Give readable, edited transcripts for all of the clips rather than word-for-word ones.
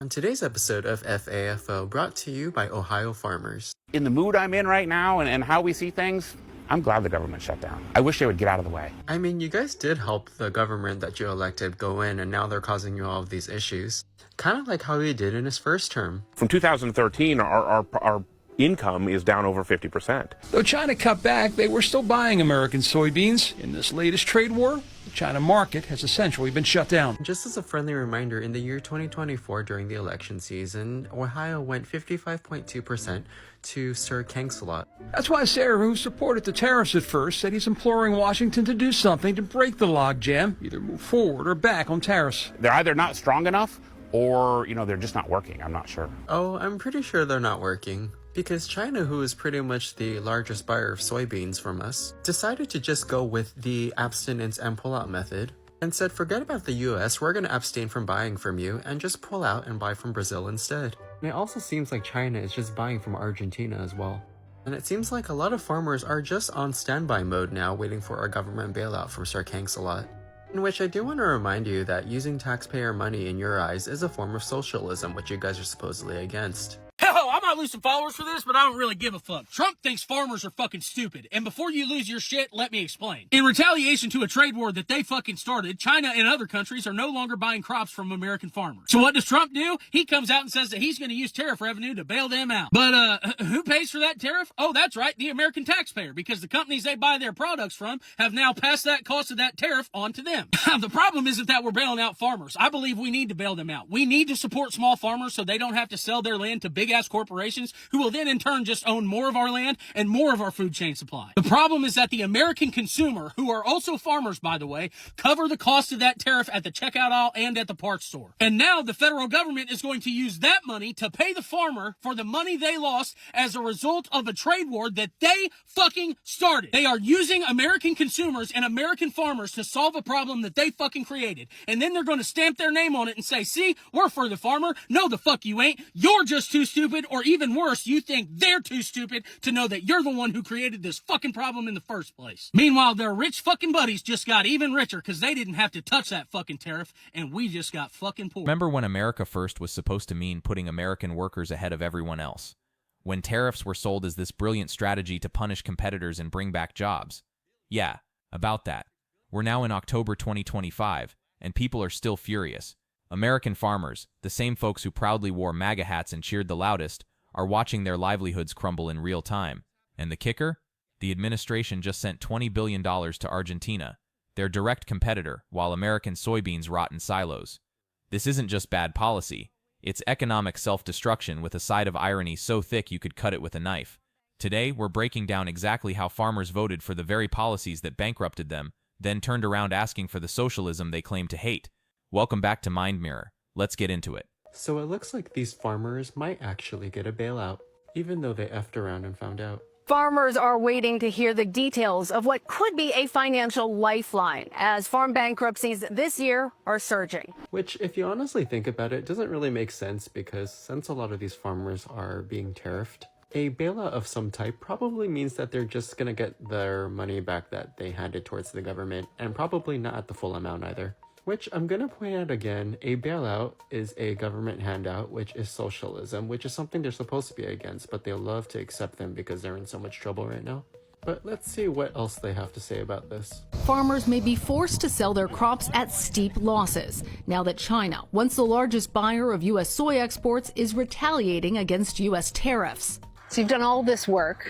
On today's episode of FAFO, brought to you by Ohio farmers. In the mood I'm in right now and how we see things, I'm glad the government shut down. I wish they would get out of the way. I mean, you guys did help the government that you elected go in, and now they're causing you all of these issues. Kind of like how he did in his first term. From 2013, our income is down over 50%. Though China cut back, they were still buying American soybeans. In this latest trade war, the China market has essentially been shut down. Just as a friendly reminder, in the year 2024 during the election season, Ohio went 55.2% to Sir Cancelot. That's why Sarah, who supported the tariffs at first, said he's imploring Washington to do something to break the logjam, either move forward or back on tariffs. They're either not strong enough or, they're just not working. I'm not sure. Oh, I'm pretty sure they're not working. Because China, who is pretty much the largest buyer of soybeans from us, decided to just go with the abstinence and pull-out method and said, forget about the US, we're going to abstain from buying from you and just pull out and buy from Brazil instead. And it also seems like China is just buying from Argentina as well. And it seems like a lot of farmers are just on standby mode now, waiting for a government bailout from Sir Cancelot. In which I do want to remind you that using taxpayer money in your eyes is a form of socialism, which you guys are supposedly against. Hell, I might lose some followers for this, but I don't really give a fuck. Trump thinks farmers are fucking stupid. And before you lose your shit, let me explain. In retaliation to a trade war that they fucking started, China and other countries are no longer buying crops from American farmers. So what does Trump do? He comes out and says that he's going to use tariff revenue to bail them out. But, who pays for that tariff? Oh, that's right, the American taxpayer, because the companies they buy their products from have now passed that cost of that tariff on to them. The problem isn't that we're bailing out farmers. I believe we need to bail them out. We need to support small farmers so they don't have to sell their land to big-ass corporations who will then in turn just own more of our land and more of our food chain supply. The problem is that the American consumer, who are also farmers by the way, cover the cost of that tariff at the checkout aisle and at the parts store. And now the federal government is going to use that money to pay the farmer for the money they lost as a result of a trade war that they fucking started. They are using American consumers and American farmers to solve a problem that they fucking created. And then they're going to stamp their name on it and say, see, we're for the farmer. No, the fuck you ain't. You're just too stupid, or even worse, you think they're too stupid to know that you're the one who created this fucking problem in the first place. Meanwhile, their rich fucking buddies just got even richer because they didn't have to touch that fucking tariff, and we just got fucking poor. Remember when America First was supposed to mean putting American workers ahead of everyone else? When tariffs were sold as this brilliant strategy to punish competitors and bring back jobs? Yeah, about that. We're now in October 2025, and people are still furious. American farmers, the same folks who proudly wore MAGA hats and cheered the loudest, are watching their livelihoods crumble in real time. And the kicker? The administration just sent $20 billion to Argentina, their direct competitor, while American soybeans rot in silos. This isn't just bad policy. It's economic self-destruction with a side of irony so thick you could cut it with a knife. Today, we're breaking down exactly how farmers voted for the very policies that bankrupted them, then turned around asking for the socialism they claim to hate. Welcome back to Mind Mirror. Let's get into it. So it looks like these farmers might actually get a bailout, even though they effed around and found out. Farmers are waiting to hear the details of what could be a financial lifeline as farm bankruptcies this year are surging. Which, if you honestly think about it, doesn't really make sense because since a lot of these farmers are being tariffed, a bailout of some type probably means that they're just gonna get their money back that they handed towards the government, and probably not at the full amount either. Which I'm gonna point out again, a bailout is a government handout, which is socialism, which is something they're supposed to be against, but they love to accept them because they're in so much trouble right now. But let's see what else they have to say about this. Farmers may be forced to sell their crops at steep losses now that China, once the largest buyer of U.S. soy exports, is retaliating against U.S. tariffs. So you've done all this work,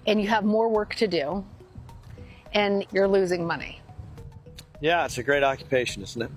and you have more work to do, and you're losing money. Yeah, it's a great occupation, isn't it?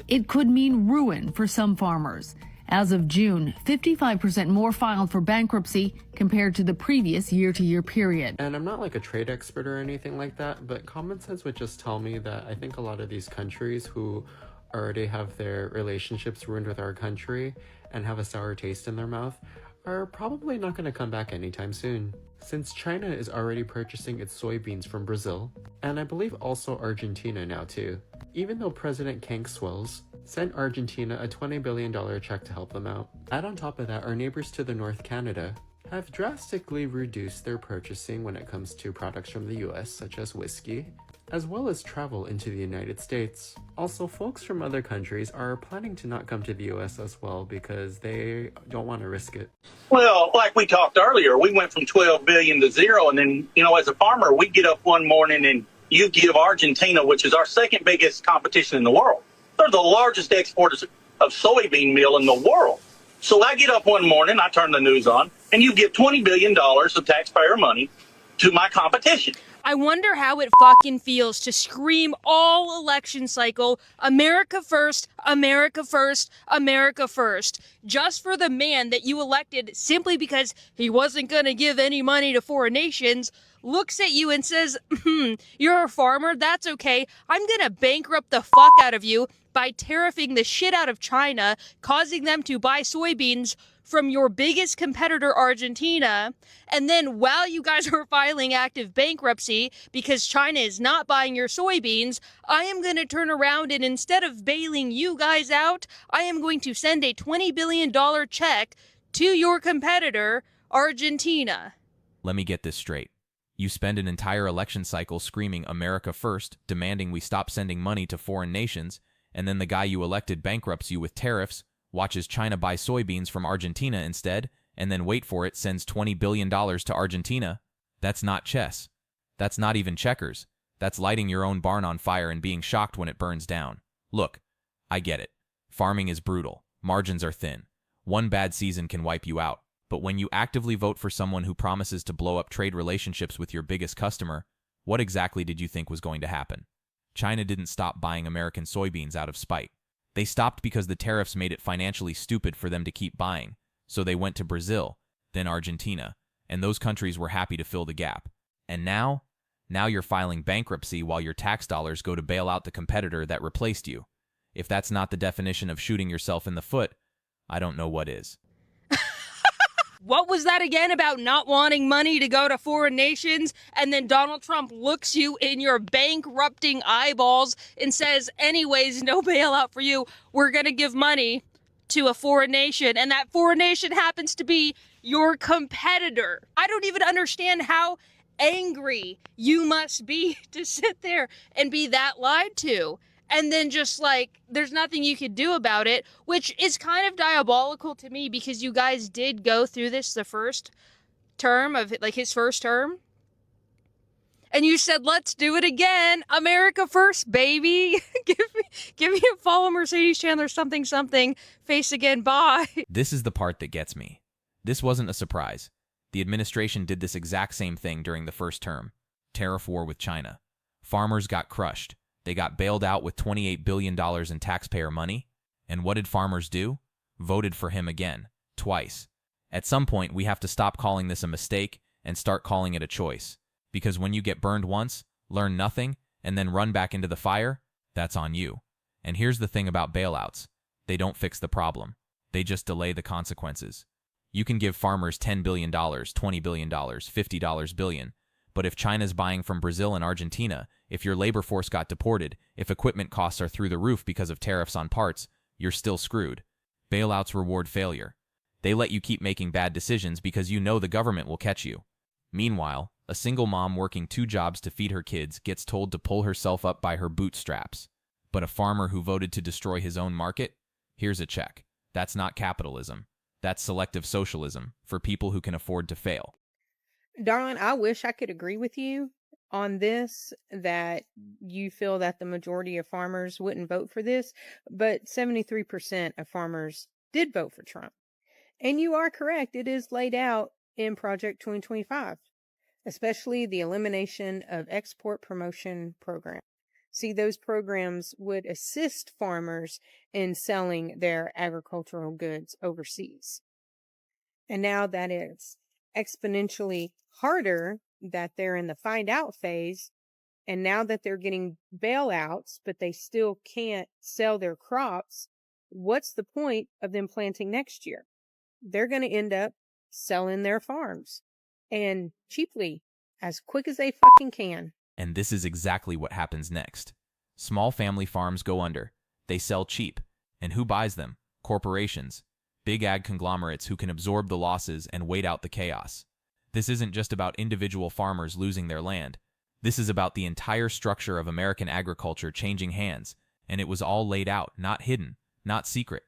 It could mean ruin for some farmers. As of June, 55% more filed for bankruptcy compared to the previous year-to-year period. And I'm not like a trade expert or anything like that, but common sense would just tell me that I think a lot of these countries who already have their relationships ruined with our country and have a sour taste in their mouth are probably not going to come back anytime soon. Since China is already purchasing its soybeans from Brazil, and I believe also Argentina now too, even though President Cancelot sent Argentina a $20 billion check to help them out. Add on top of that, our neighbors to the north, Canada, have drastically reduced their purchasing when it comes to products from the US, such as whiskey, as well as travel into the United States. Also, folks from other countries are planning to not come to the US as well because they don't want to risk it. Well, like we talked earlier, we went from 12 billion to zero. And then, as a farmer, we get up one morning and you give Argentina, which is our second biggest competition in the world. They're the largest exporters of soybean meal in the world. So I get up one morning, I turn the news on, and you give $20 billion of taxpayer money to my competition. I wonder how it fucking feels to scream all election cycle, America first, America first, America first, just for the man that you elected simply because he wasn't going to give any money to foreign nations, looks at you and says, you're a farmer, that's okay. I'm going to bankrupt the fuck out of you by tariffing the shit out of China, causing them to buy soybeans from your biggest competitor, Argentina. And then while you guys are filing active bankruptcy because China is not buying your soybeans, I am going to turn around and instead of bailing you guys out, I am going to send a $20 billion check to your competitor, Argentina. Let me get this straight. You spend an entire election cycle screaming America first, demanding we stop sending money to foreign nations, and then the guy you elected bankrupts you with tariffs, watches China buy soybeans from Argentina instead, and then wait for it, sends $20 billion to Argentina. That's not chess. That's not even checkers. That's lighting your own barn on fire and being shocked when it burns down. Look, I get it. Farming is brutal. Margins are thin. One bad season can wipe you out. But when you actively vote for someone who promises to blow up trade relationships with your biggest customer, what exactly did you think was going to happen? China didn't stop buying American soybeans out of spite. They stopped because the tariffs made it financially stupid for them to keep buying, so they went to Brazil, then Argentina, and those countries were happy to fill the gap. And now you're filing bankruptcy while your tax dollars go to bail out the competitor that replaced you. If that's not the definition of shooting yourself in the foot, I don't know what is. What was that again about not wanting money to go to foreign nations? And then Donald Trump looks you in your bankrupting eyeballs and says, anyways, no bailout for you. We're going to give money to a foreign nation. And that foreign nation happens to be your competitor. I don't even understand how angry you must be to sit there and be that lied to. And then just like, there's nothing you could do about it, which is kind of diabolical to me because you guys did go through this the first term of like his first term. And you said, let's do it again. America first, baby. give me a follow Mercedes Chandler something, face again, bye. This is the part that gets me. This wasn't a surprise. The administration did this exact same thing during the first term. Tariff war with China. Farmers got crushed. They got bailed out with $28 billion in taxpayer money. And what did farmers do? Voted for him again, twice. At some point, we have to stop calling this a mistake and start calling it a choice. Because when you get burned once, learn nothing, and then run back into the fire, that's on you. And here's the thing about bailouts. They don't fix the problem. They just delay the consequences. You can give farmers $10 billion, $20 billion, $50 billion. But if China's buying from Brazil and Argentina, if your labor force got deported, if equipment costs are through the roof because of tariffs on parts, you're still screwed. Bailouts reward failure. They let you keep making bad decisions because you know the government will catch you. Meanwhile, a single mom working 2 jobs to feed her kids gets told to pull herself up by her bootstraps. But a farmer who voted to destroy his own market? Here's a check. That's not capitalism. That's selective socialism for people who can afford to fail. Darling, I wish I could agree with you on this, that you feel that the majority of farmers wouldn't vote for this, but 73% of farmers did vote for Trump. And you are correct. It is laid out in Project 2025, especially the elimination of export promotion programs. See, those programs would assist farmers in selling their agricultural goods overseas. And now that it's exponentially harder, that they're in the find out phase, and now that they're getting bailouts, but they still can't sell their crops, what's the point of them planting next year? They're going to end up selling their farms, and cheaply, as quick as they fucking can. And this is exactly what happens next. Small family farms go under. They sell cheap. And who buys them? Corporations. Big ag conglomerates who can absorb the losses and wait out the chaos. This isn't just about individual farmers losing their land. This is about the entire structure of American agriculture changing hands, and it was all laid out, not hidden, not secret.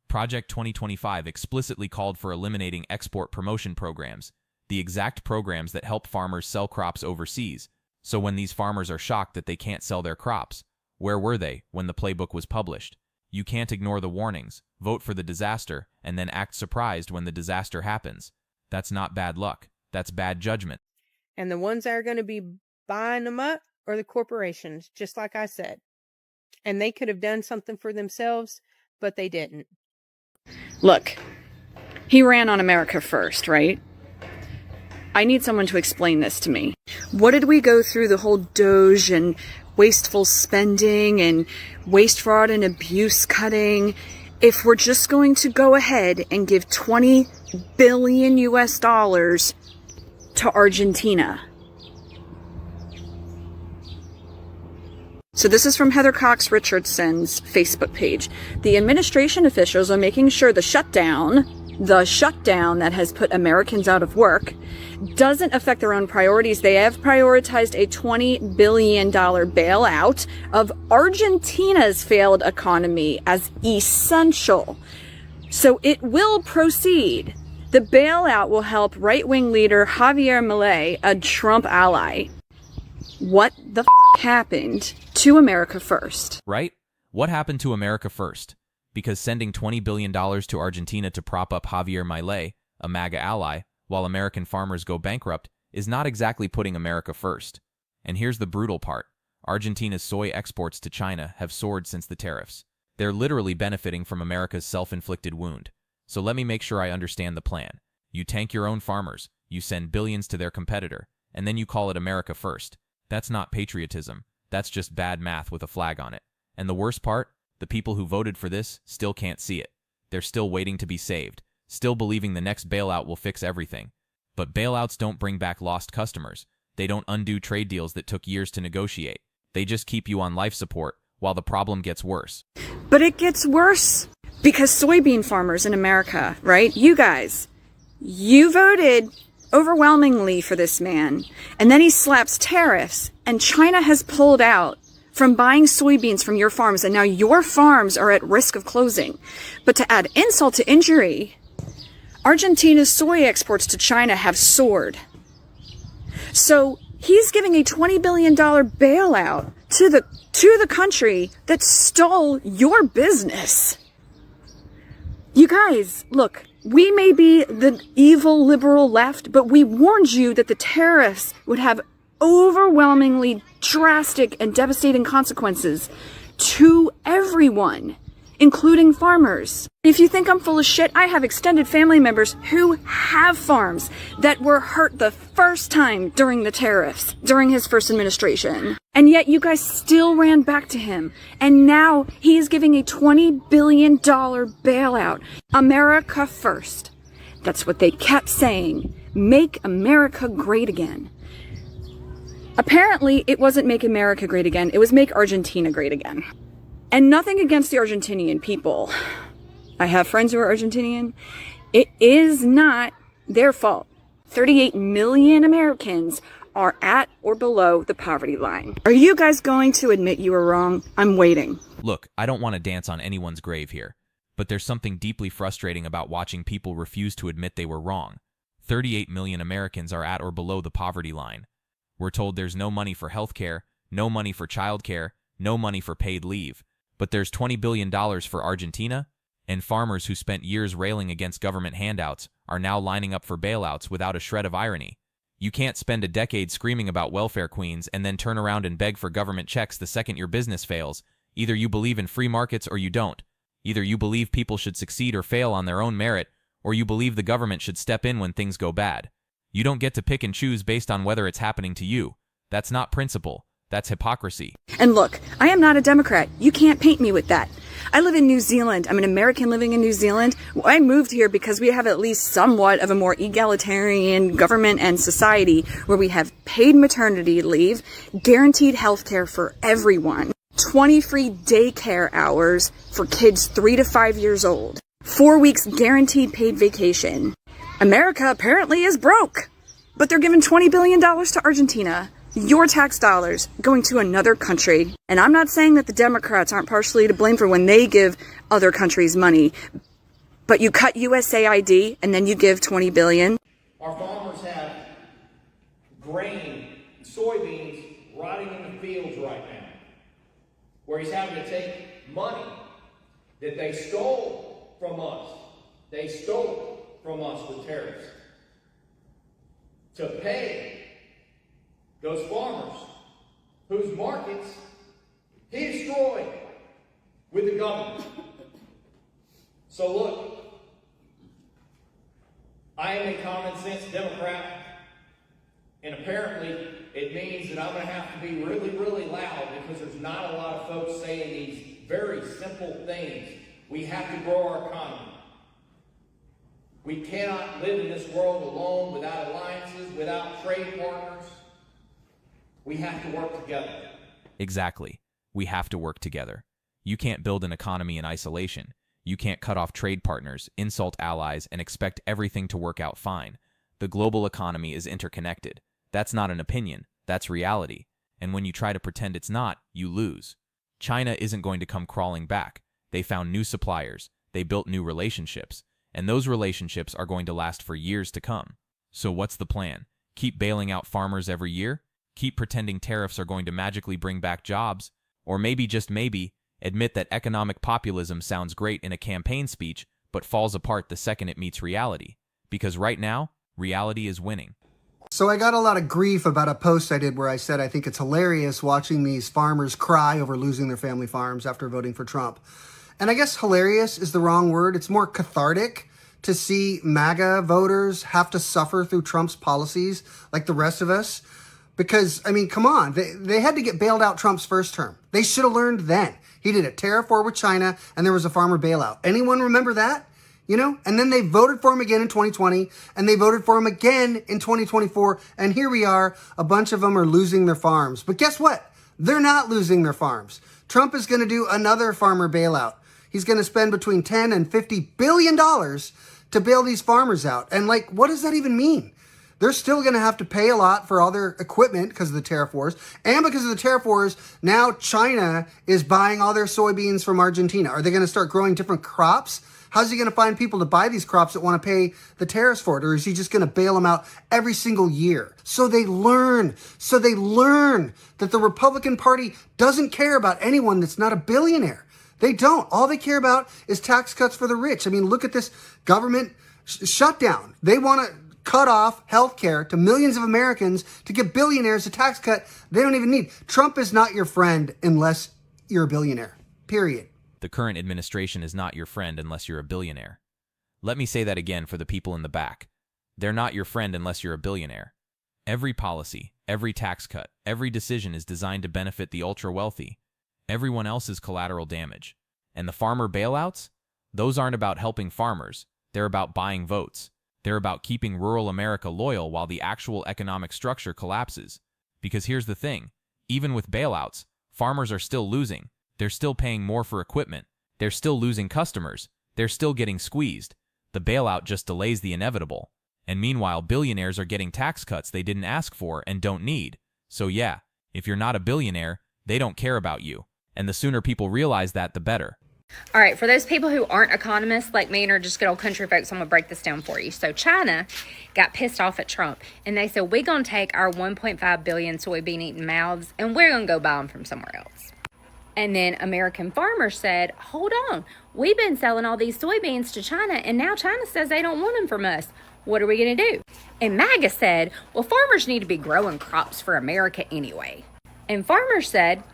Project 2025 explicitly called for eliminating export promotion programs, the exact programs that help farmers sell crops overseas. So when these farmers are shocked that they can't sell their crops, where were they when the playbook was published? You can't ignore the warnings, vote for the disaster, and then act surprised when the disaster happens. That's not bad luck. That's bad judgment. And the ones that are going to be buying them up are the corporations, just like I said. And they could have done something for themselves, but they didn't. Look, he ran on America First, right? I need someone to explain this to me. What did we go through the whole Doge and wasteful spending and waste, fraud, and abuse cutting if we're just going to go ahead and give $20 billion US to Argentina? So this is from Heather Cox Richardson's Facebook page. The administration officials are making sure the shutdown that has put Americans out of work doesn't affect their own priorities. They have prioritized a $20 billion bailout of Argentina's failed economy as essential. So it will proceed. The bailout will help right-wing leader Javier Milei, a Trump ally. What the happened to America First? Right? What happened to America First? Because sending $20 billion to Argentina to prop up Javier Milei, a MAGA ally, while American farmers go bankrupt, is not exactly putting America first. And here's the brutal part. Argentina's soy exports to China have soared since the tariffs. They're literally benefiting from America's self-inflicted wound. So let me make sure I understand the plan. You tank your own farmers, you send billions to their competitor, and then you call it America First. That's not patriotism. That's just bad math with a flag on it. And the worst part? The people who voted for this still can't see it. They're still waiting to be saved, still believing the next bailout will fix everything. But bailouts don't bring back lost customers. They don't undo trade deals that took years to negotiate. They just keep you on life support while the problem gets worse. But it gets worse because soybean farmers in America, right? You guys, you voted overwhelmingly for this man, and then he slaps tariffs, and China has pulled out from buying soybeans from your farms, and now your farms are at risk of closing. But to add insult to injury, Argentina's soy exports to China have soared. So he's giving a $20 billion bailout to the country that stole your business. You guys, look, we may be the evil liberal left, but we warned you that the tariffs would have overwhelmingly drastic and devastating consequences to everyone, including farmers. If you think I'm full of shit, I have extended family members who have farms that were hurt the first time during the tariffs, during his first administration. And yet you guys still ran back to him. And now he is giving a $20 billion bailout. America first. That's what they kept saying. Make America great again. Apparently, it wasn't make America great again. It was make Argentina great again. And nothing against the Argentinian people. I have friends who are Argentinian. It is not their fault. 38 million Americans are at or below the poverty line. Are you guys going to admit you were wrong? I'm waiting. Look, I don't want to dance on anyone's grave here, but there's something deeply frustrating about watching people refuse to admit they were wrong. 38 million Americans are at or below the poverty line. We're told there's no money for healthcare, no money for childcare, no money for paid leave. But there's $20 billion for Argentina, and farmers who spent years railing against government handouts are now lining up for bailouts without a shred of irony. You can't spend a decade screaming about welfare queens and then turn around and beg for government checks the second your business fails. Either you believe in free markets or you don't. Either you believe people should succeed or fail on their own merit, or you believe the government should step in when things go bad. You don't get to pick and choose based on whether it's happening to you. That's not principle. That's hypocrisy. And look, I am not a Democrat. You can't paint me with that. I live in New Zealand. I'm an American living in New Zealand. I moved here because we have at least somewhat of a more egalitarian government and society where we have paid maternity leave, guaranteed health care for everyone, 20 free daycare hours for kids 3 to 5 years old, 4 weeks guaranteed paid vacation. America apparently is broke, but they're giving $20 billion to Argentina. your tax dollars going to another country. And I'm not saying that the Democrats aren't partially to blame for when they give other countries money, but you cut USAID and then you give $20 billion. Our farmers have grain, soybeans rotting in the fields right now, where he's having to take money that they stole from us. They stole it from us with tariffs to pay those farmers whose markets he destroyed with the government. So look, I am a common sense Democrat, and apparently it means that I'm going to have to be really, really loud because there's not a lot of folks saying these very simple things. We have to grow our economy. We cannot live in this world alone without alliances, without trade partners. We have to work together. Exactly. We have to work together. You can't build an economy in isolation. You can't cut off trade partners, insult allies, and expect everything to work out fine. The global economy is interconnected. That's not an opinion. That's reality. And when you try to pretend it's not, you lose. China isn't going to come crawling back. They found new suppliers. They built new relationships. And those relationships are going to last for years to come. So what's the plan? Keep bailing out farmers every year? Keep pretending tariffs are going to magically bring back jobs? Or maybe, just maybe, admit that economic populism sounds great in a campaign speech, but falls apart the second it meets reality. Because right now, reality is winning. So I got a lot of grief about a post I did where I said I think it's hilarious watching these farmers cry over losing their family farms after voting for Trump. And I guess hilarious is the wrong word. It's more cathartic to see MAGA voters have to suffer through Trump's policies like the rest of us. Because, I mean, come on, they had to get bailed out Trump's first term. They should have learned then. He did a tariff war with China and there was a farmer bailout. Anyone remember that? You know, and then they voted for him again in 2020 and they voted for him again in 2024. And here we are, a bunch of them are losing their farms. But guess what? They're not losing their farms. Trump is going to do another farmer bailout. He's going to spend between 10 and $50 billion to bail these farmers out. And like, what does that even mean? They're still going to have to pay a lot for all their equipment because of the tariff wars. And because of the tariff wars, now China is buying all their soybeans from Argentina. Are they going to start growing different crops? How's he going to find people to buy these crops that want to pay the tariffs for it? Or is he just going to bail them out every single year? So they learn that the Republican Party doesn't care about anyone that's not a billionaire. They don't. All they care about is tax cuts for the rich. I mean, look at this government shutdown. They want to cut off health care to millions of Americans to give billionaires a tax cut they don't even need. Trump is not your friend unless you're a billionaire. Period. The current administration is not your friend unless you're a billionaire. Let me say that again for the people in the back. They're not your friend unless you're a billionaire. Every policy, every tax cut, every decision is designed to benefit the ultra-wealthy. Everyone else is collateral damage. And the farmer bailouts? Those aren't about helping farmers. They're about buying votes. They're about keeping rural America loyal while the actual economic structure collapses. Because here's the thing, even with bailouts, farmers are still losing. They're still paying more for equipment. They're still losing customers. They're still getting squeezed. The bailout just delays the inevitable. And meanwhile, billionaires are getting tax cuts they didn't ask for and don't need. So yeah, if you're not a billionaire, they don't care about you. And the sooner people realize that, the better. All right, for those people who aren't economists like me and are just good old country folks, I'm going to break this down for you. So China got pissed off at Trump, and they said, we're going to take our 1.5 billion soybean-eating mouths, and we're going to go buy them from somewhere else. And then American farmers said, hold on, we've been selling all these soybeans to China, and now China says they don't want them from us. What are we going to do? And MAGA said, well, farmers need to be growing crops for America anyway. And farmers said,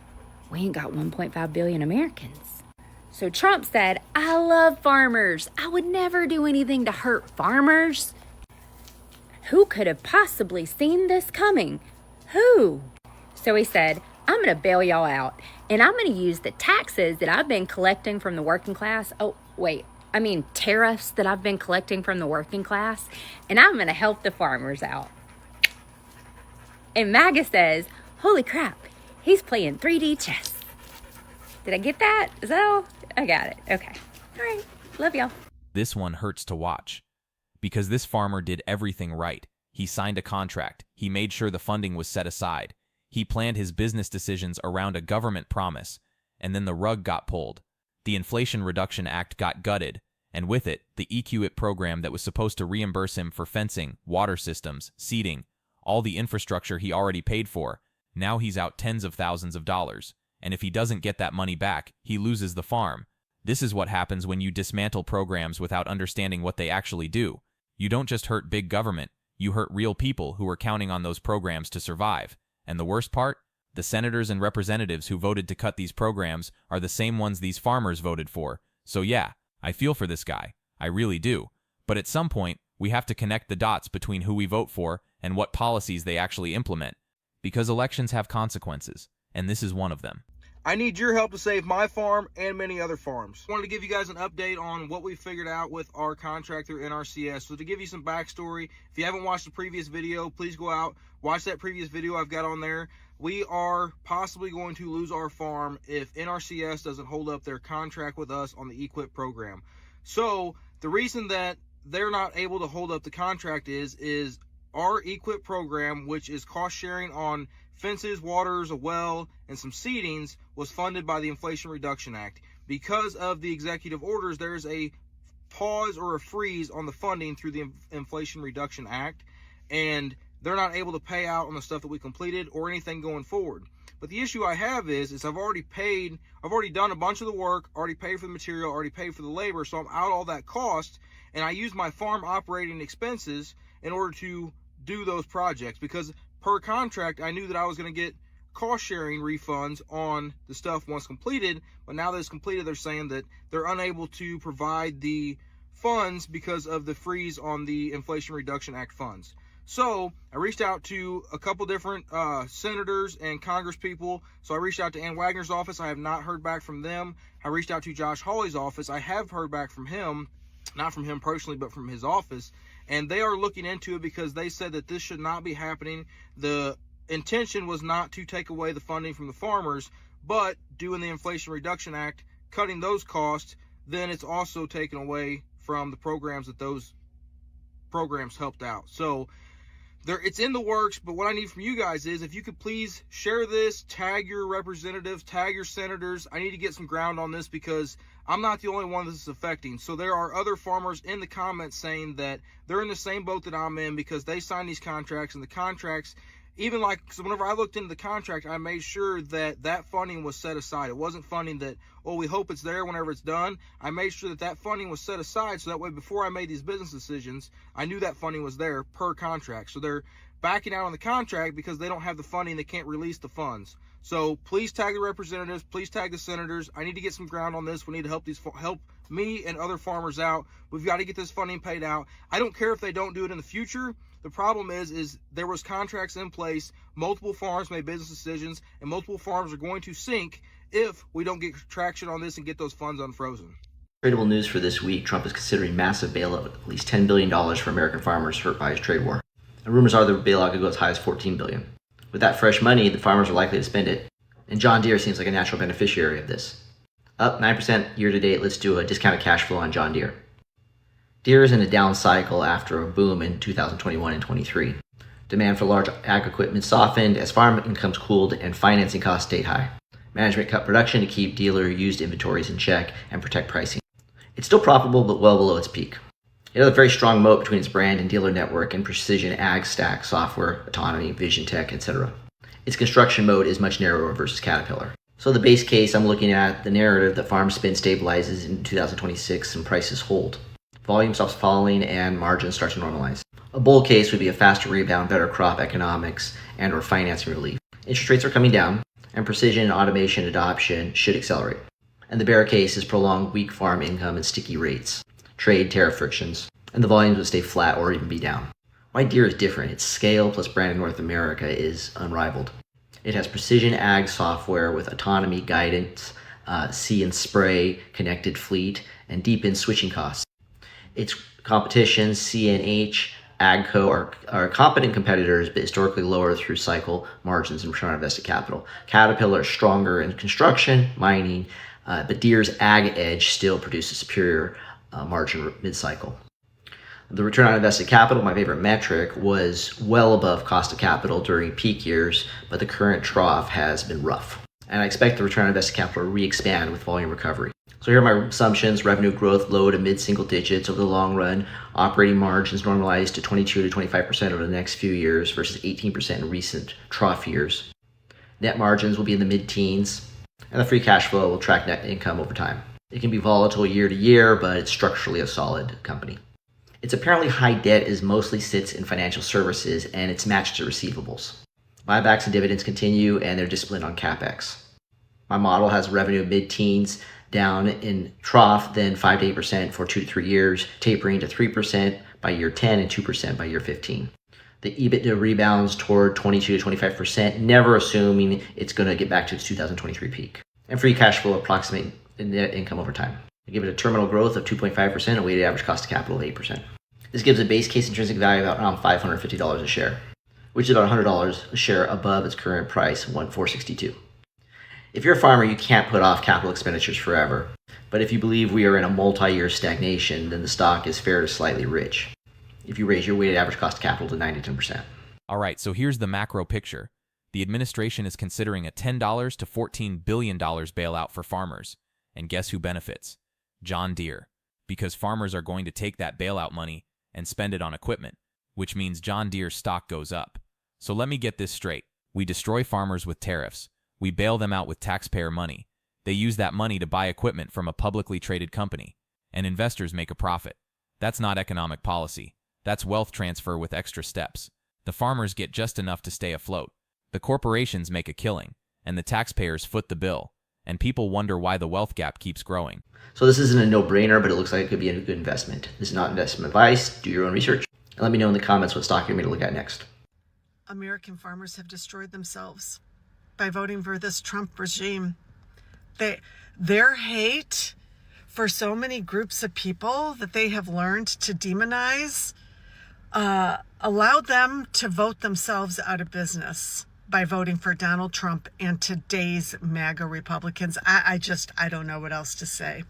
we ain't got 1.5 billion Americans. So Trump said, I love farmers. I would never do anything to hurt farmers. Who could have possibly seen this coming? Who? So he said, I'm going to bail y'all out, and I'm going to use the taxes that I've been collecting from the working class. Tariffs that I've been collecting from the working class, and I'm going to help the farmers out. And MAGA says, holy crap, he's playing 3D chess. Did I get that? Is that all? I got it. Okay. All right. Love y'all. This one hurts to watch. Because this farmer did everything right. He signed a contract. He made sure the funding was set aside. He planned his business decisions around a government promise, and then the rug got pulled. The Inflation Reduction Act got gutted, and with it, the EQIP program that was supposed to reimburse him for fencing, water systems, seating, all the infrastructure he already paid for. Now he's out tens of thousands of dollars, and if he doesn't get that money back, he loses the farm. This is what happens when you dismantle programs without understanding what they actually do. You don't just hurt big government, you hurt real people who are counting on those programs to survive. And the worst part? The senators and representatives who voted to cut these programs are the same ones these farmers voted for. So yeah, I feel for this guy. I really do. But at some point, we have to connect the dots between who we vote for and what policies they actually implement. Because elections have consequences, and this is one of them. I need your help to save my farm and many other farms. I wanted to give you guys an update on what we figured out with our contract through NRCS. So to give you some backstory, if you haven't watched the previous video, please go out, watch that previous video I've got on there. We are possibly going to lose our farm if NRCS doesn't hold up their contract with us on the EQIP program. So the reason that they're not able to hold up the contract is our EQIP program, which is cost sharing on fences, waters, a well, and some seedings, was funded by the Inflation Reduction Act. Because of the executive orders, there's a pause or a freeze on the funding through the Inflation Reduction Act, and they're not able to pay out on the stuff that we completed or anything going forward. But the issue I have is I've already done a bunch of the work, already paid for the material, already paid for the labor, so I'm out all that cost, and I use my farm operating expenses in order to do those projects, because per contract, I knew that I was going to get cost sharing refunds on the stuff once completed, but now that it's completed, they're saying that they're unable to provide the funds because of the freeze on the Inflation Reduction Act funds. So I reached out to a couple different senators and Congress people. So I reached out to Ann Wagner's office. I have not heard back from them. I reached out to Josh Hawley's office. I have heard back from him, not from him personally, but from his office. And they are looking into it because they said that this should not be happening. The intention was not to take away the funding from the farmers, but doing the Inflation Reduction Act, cutting those costs, then it's also taken away from the programs that those programs helped out. So it's in the works, but what I need from you guys is if you could please share this, tag your representatives, tag your senators. I need to get some ground on this because I'm not the only one this is affecting. So there are other farmers in the comments saying that they're in the same boat that I'm in because they signed these contracts, and the contracts, even like, so whenever I looked into the contract, I made sure that that funding was set aside. It wasn't funding that, oh, we hope it's there whenever it's done. I made sure that that funding was set aside so that way before I made these business decisions, I knew that funding was there per contract. So they're backing out on the contract because they don't have the funding. They can't release the funds. So please tag the representatives, please tag the senators. I need to get some ground on this. We need to help me and other farmers out. We've got to get this funding paid out. I don't care if they don't do it in the future. The problem is there was contracts in place, multiple farms made business decisions, and multiple farms are going to sink if we don't get traction on this and get those funds unfrozen. Tradable news for this week: Trump is considering massive bailout of at least $10 billion for American farmers hurt by his trade war. And rumors are the bailout could go as high as $14 billion. With that fresh money, the farmers are likely to spend it. And John Deere seems like a natural beneficiary of this. Up 9% year to date. Let's do a discounted cash flow on John Deere. Deere is in a down cycle after a boom in 2021 and 23. Demand for large ag equipment softened as farm incomes cooled and financing costs stayed high. Management cut production to keep dealer used inventories in check and protect pricing. It's still profitable, but well below its peak. It has a very strong moat between its brand and dealer network and precision ag stack, software, autonomy, vision tech, etc. Its construction mode is much narrower versus Caterpillar. So the base case, I'm looking at the narrative that farm spend stabilizes in 2026 and prices hold. Volume stops falling and margins start to normalize. A bull case would be a faster rebound, better crop economics, and or financing relief. Interest rates are coming down, and precision and automation adoption should accelerate. And the bear case is prolonged weak farm income and sticky rates, trade tariff frictions, and the volumes would stay flat or even be down. Why Deere is different: its scale plus brand in North America is unrivaled. It has precision ag software with autonomy, guidance, see and spray, connected fleet, and deep in switching costs. Its competition, CNH, AGCO, are competent competitors, but historically lower through cycle margins and return on invested capital. Caterpillar is stronger in construction, mining, but Deere's ag edge still produces superior margin mid-cycle. The return on invested capital, my favorite metric, was well above cost of capital during peak years, but the current trough has been rough. And I expect the return on invested capital to re-expand with volume recovery. So here are my assumptions: revenue growth low to mid-single digits over the long run, operating margins normalized to 22 to 25% over the next few years versus 18% in recent trough years. Net margins will be in the mid-teens, and the free cash flow will track net income over time. It can be volatile year to year, but it's structurally a solid company. Its apparently high debt is mostly sits in financial services, and it's matched to receivables. Buybacks and dividends continue, and they're disciplined on CapEx. My model has revenue mid-teens down in trough, then 5 to 8% for 2 to 3 years, tapering to 3% by year 10 and 2% by year 15. The EBITDA rebounds toward 22 to 25%, never assuming it's going to get back to its 2023 peak. And free cash flow approximating net income over time. I give it a terminal growth of 2.5% and a weighted average cost of capital of 8%. This gives a base case intrinsic value of around $550 a share, which is about $100 a share above its current price, $462. If you're a farmer, you can't put off capital expenditures forever. But if you believe we are in a multi-year stagnation, then the stock is fair to slightly rich if you raise your weighted average cost of capital to 9 to 10%. All right, so here's the macro picture. The administration is considering a $10 to $14 billion bailout for farmers. And guess who benefits? John Deere. Because farmers are going to take that bailout money and spend it on equipment, which means John Deere's stock goes up. So let me get this straight. We destroy farmers with tariffs. We bail them out with taxpayer money. They use that money to buy equipment from a publicly traded company. And investors make a profit. That's not economic policy. That's wealth transfer with extra steps. The farmers get just enough to stay afloat. The corporations make a killing, and the taxpayers foot the bill. And people wonder why the wealth gap keeps growing. So this isn't a no-brainer, but it looks like it could be a good investment. This is not investment advice. Do your own research. And let me know in the comments what stock you're going to look at next. American farmers have destroyed themselves by voting for this Trump regime. Their hate for so many groups of people that they have learned to demonize allowed them to vote themselves out of business by voting for Donald Trump and today's MAGA Republicans. I don't know what else to say.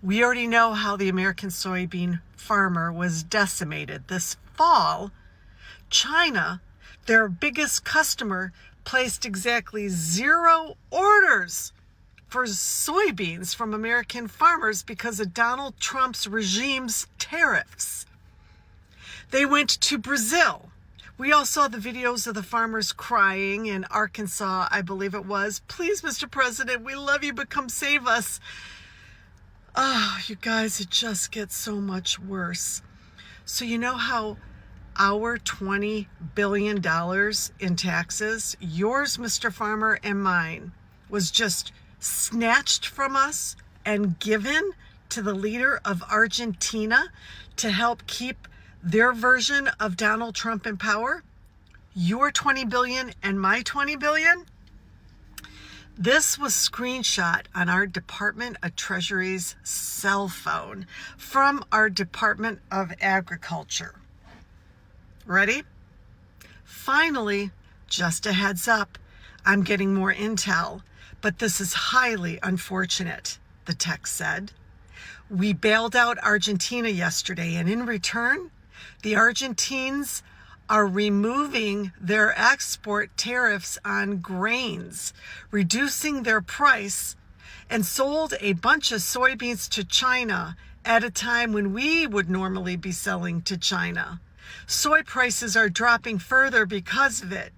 We already know how the American soybean farmer was decimated. This fall, China, their biggest customer, placed exactly 0 orders for soybeans from American farmers because of Donald Trump's regime's tariffs. They went to Brazil. We all saw the videos of the farmers crying in Arkansas, I believe it was. Please, Mr. President, we love you, but come save us. Oh, you guys, it just gets so much worse. So you know how our $20 billion in taxes, yours, Mr. Farmer, and mine, was just snatched from us and given to the leader of Argentina to help keep their version of Donald Trump in power? Your 20 billion and my 20 billion? This was screenshot on our Department of Treasury's cell phone from our Department of Agriculture. Ready? Finally, just a heads up, I'm getting more intel, but this is highly unfortunate, the text said. We bailed out Argentina yesterday, and in return, the Argentines are removing their export tariffs on grains, reducing their price, and sold a bunch of soybeans to China at a time when we would normally be selling to China. Soy prices are dropping further because of it.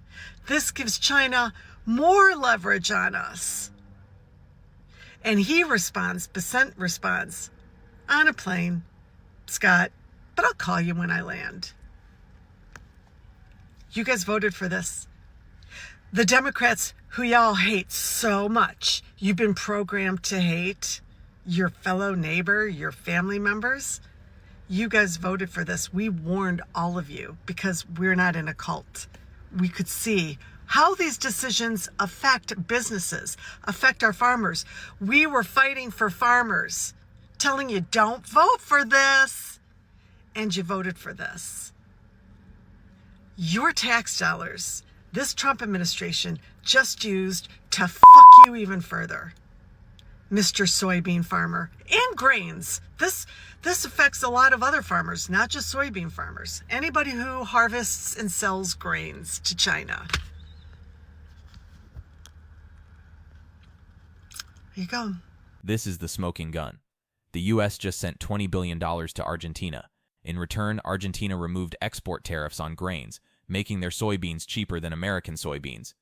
This gives China more leverage on us. And he responds, Besant responds, on a plane, Scott, but I'll call you when I land. You guys voted for this. The Democrats, who y'all hate so much, you've been programmed to hate your fellow neighbor, your family members. You guys voted for this. We warned all of you because we're not in a cult. We could see how these decisions affect businesses, affect our farmers. We were fighting for farmers, telling you don't vote for this, and you voted for this. Your tax dollars, this Trump administration just used to fuck you even further. Mr. Soybean Farmer, and grains. This affects a lot of other farmers, not just soybean farmers. Anybody who harvests and sells grains to China. Here you go. This is the smoking gun. The U.S. just sent $20 billion to Argentina. In return, Argentina removed export tariffs on grains, making their soybeans cheaper than American soybeans.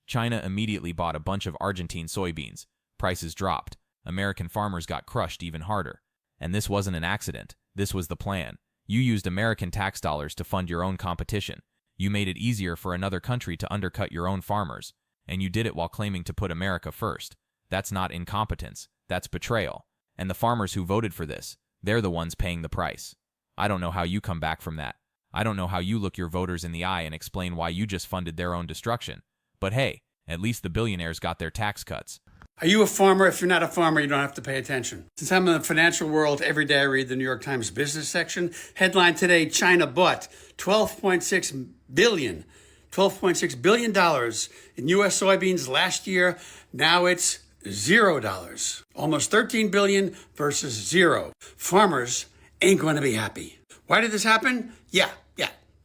China immediately bought a bunch of Argentine soybeans. Prices dropped. American farmers got crushed even harder. And this wasn't an accident. This was the plan. You used American tax dollars to fund your own competition. You made it easier for another country to undercut your own farmers. And you did it while claiming to put America first. That's not incompetence. That's betrayal. And the farmers who voted for this, they're the ones paying the price. I don't know how you come back from that. I don't know how you look your voters in the eye and explain why you just funded their own destruction. But hey, at least the billionaires got their tax cuts. Are you a farmer? If you're not a farmer, you don't have to pay attention. Since I'm in the financial world, every day I read the New York Times business section. Headline today, China bought $12.6 billion in U.S. soybeans last year. Now it's $0. Almost $13 billion versus zero. Farmers ain't going to be happy. Why did this happen? Yeah,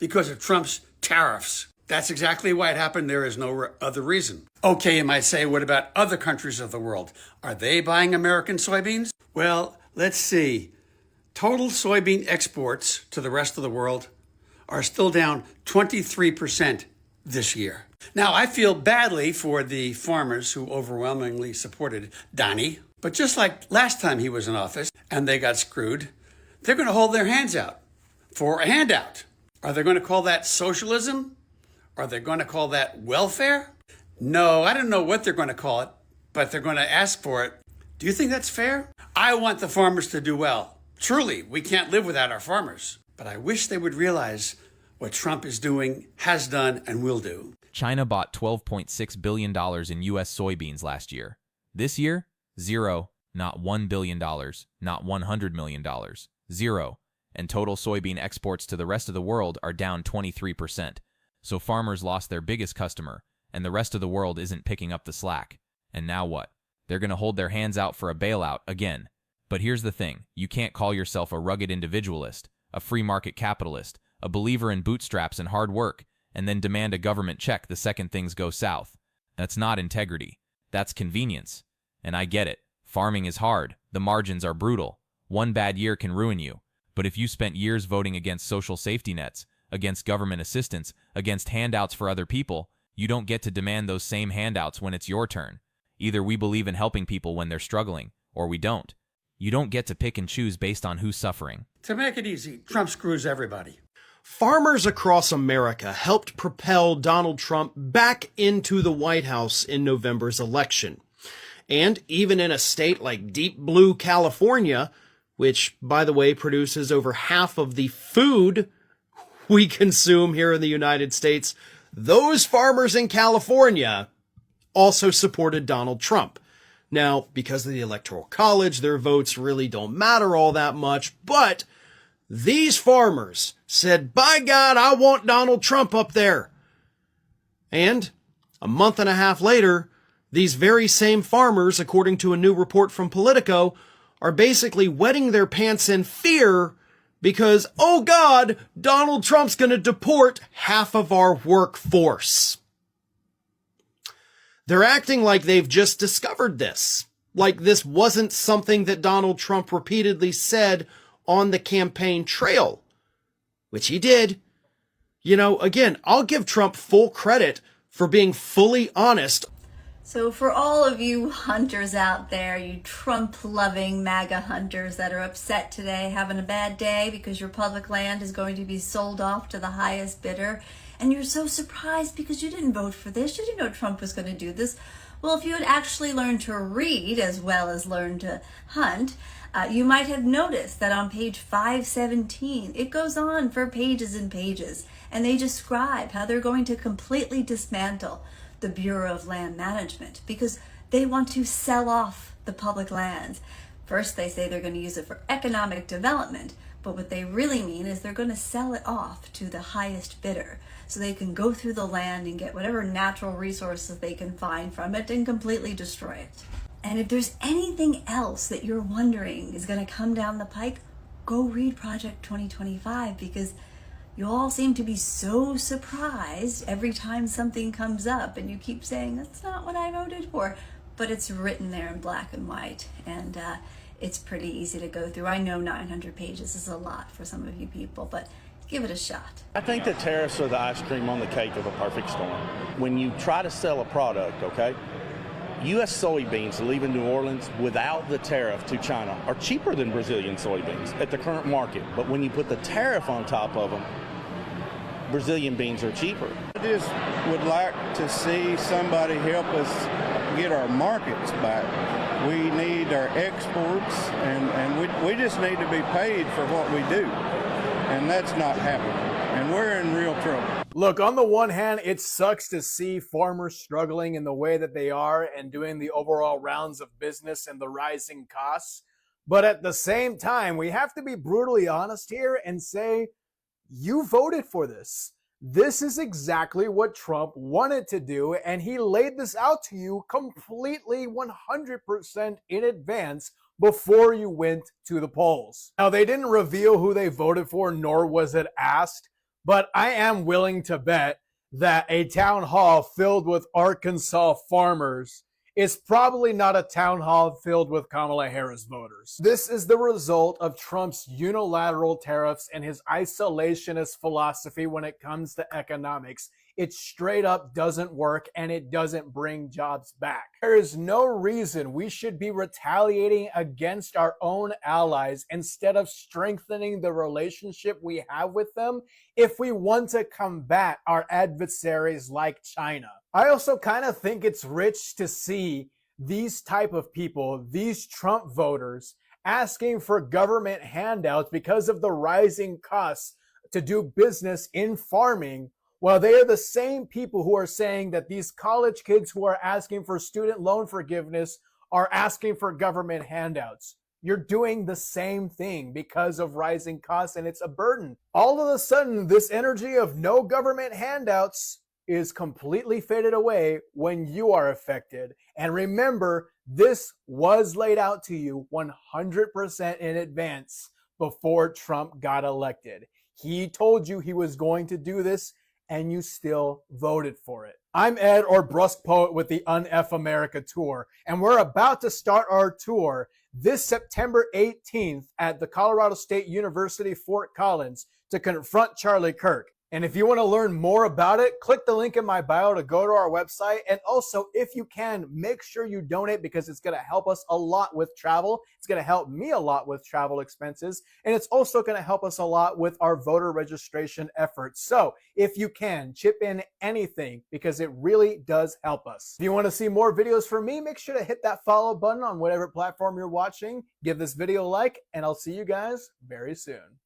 because of Trump's tariffs. That's exactly why it happened. There is no other reason. Okay, you might say, what about other countries of the world? Are they buying American soybeans? Well, let's see. Total soybean exports to the rest of the world are still down 23% this year. Now, I feel badly for the farmers who overwhelmingly supported Donnie, but just like last time he was in office and they got screwed, they're going to hold their hands out for a handout. Are they going to call that socialism? Are they going to call that welfare? No, I don't know what they're going to call it, but they're going to ask for it. Do you think that's fair? I want the farmers to do well. Truly, we can't live without our farmers. But I wish they would realize what Trump is doing, has done, and will do. China bought $12.6 billion in U.S. soybeans last year. This year, zero, not $1 billion, not $100 million, zero. And total soybean exports to the rest of the world are down 23%. So farmers lost their biggest customer, and the rest of the world isn't picking up the slack. And now what? They're going to hold their hands out for a bailout again. But here's the thing. You can't call yourself a rugged individualist, a free market capitalist, a believer in bootstraps and hard work, and then demand a government check the second things go south. That's not integrity. That's convenience. And I get it. Farming is hard. The margins are brutal. One bad year can ruin you. But if you spent years voting against social safety nets, against government assistance, against handouts for other people, you don't get to demand those same handouts when it's your turn. Either we believe in helping people when they're struggling, or we don't. You don't get to pick and choose based on who's suffering. To make it easy, Trump screws everybody. Farmers across America helped propel Donald Trump back into the White House in November's election. And even in a state like deep blue California, which, by the way, produces over half of the food we consume here in the United States, those farmers in California also supported Donald Trump. Now, because of the Electoral College, their votes really don't matter all that much, but these farmers said, by God, I want Donald Trump up there. And a month and a half later, these very same farmers, according to a new report from Politico, are basically wetting their pants in fear because, oh God, Donald Trump's going to deport half of our workforce. They're acting like they've just discovered this, like this wasn't something that Donald Trump repeatedly said on the campaign trail, which he did. You know, again, I'll give Trump full credit for being fully honest. So for all of you hunters out there, you Trump-loving MAGA hunters that are upset today, having a bad day because your public land is going to be sold off to the highest bidder, and you're so surprised because you didn't vote for this, you didn't know Trump was going to do this. Well, if you had actually learned to read as well as learn to hunt, you might have noticed that on page 517, it goes on for pages and pages, and they describe how they're going to completely dismantle the Bureau of Land Management because they want to sell off the public lands. First, they say they're going to use it for economic development, but what they really mean is they're going to sell it off to the highest bidder so they can go through the land and get whatever natural resources they can find from it and completely destroy it. And if there's anything else that you're wondering is going to come down the pike, go read Project 2025, because you all seem to be so surprised every time something comes up and you keep saying, that's not what I voted for. But it's written there in black and white, and it's pretty easy to go through. I know 900 pages is a lot for some of you people, but give it a shot. I think the tariffs are the ice cream on the cake of a perfect storm. When you try to sell a product, okay, U.S. soybeans leaving New Orleans without the tariff to China are cheaper than Brazilian soybeans at the current market. But when you put the tariff on top of them, Brazilian beans are cheaper. I just would like to see somebody help us get our markets back. We need our exports, and we just need to be paid for what we do. And that's not happening. And we're in real trouble. Look, on the one hand, it sucks to see farmers struggling in the way that they are and doing the overall rounds of business and the rising costs. But at the same time, we have to be brutally honest here and say, you voted for this. This is exactly what Trump wanted to do, and he laid this out to you completely 100% in advance before you went to the polls. Now, they didn't reveal who they voted for, nor was it asked, but I am willing to bet that a town hall filled with Arkansas farmers is probably not a town hall filled with Kamala Harris voters. This is the result of Trump's unilateral tariffs and his isolationist philosophy when it comes to economics. It straight up doesn't work, and it doesn't bring jobs back. There is no reason we should be retaliating against our own allies instead of strengthening the relationship we have with them if we want to combat our adversaries like China. I also kind of think it's rich to see these type of people, these Trump voters, asking for government handouts because of the rising costs to do business in farming, while they are the same people who are saying that these college kids who are asking for student loan forgiveness are asking for government handouts. You're doing the same thing because of rising costs, and it's a burden. All of a sudden, this energy of no government handouts is completely faded away when you are affected. And remember, this was laid out to you 100% in advance before Trump got elected. He told you he was going to do this, and you still voted for it. I'm Ed, or Brusque Poet, with the UnF America Tour, and we're about to start our tour this September 18th at the Colorado State University, Fort Collins, to confront Charlie Kirk. And if you want to learn more about it, click the link in my bio to go to our website. And also, if you can, make sure you donate, because it's going to help us a lot with travel. It's going to help me a lot with travel expenses. And it's also going to help us a lot with our voter registration efforts. So if you can, chip in anything, because it really does help us. If you want to see more videos from me, make sure to hit that follow button on whatever platform you're watching. Give this video a like, and I'll see you guys very soon.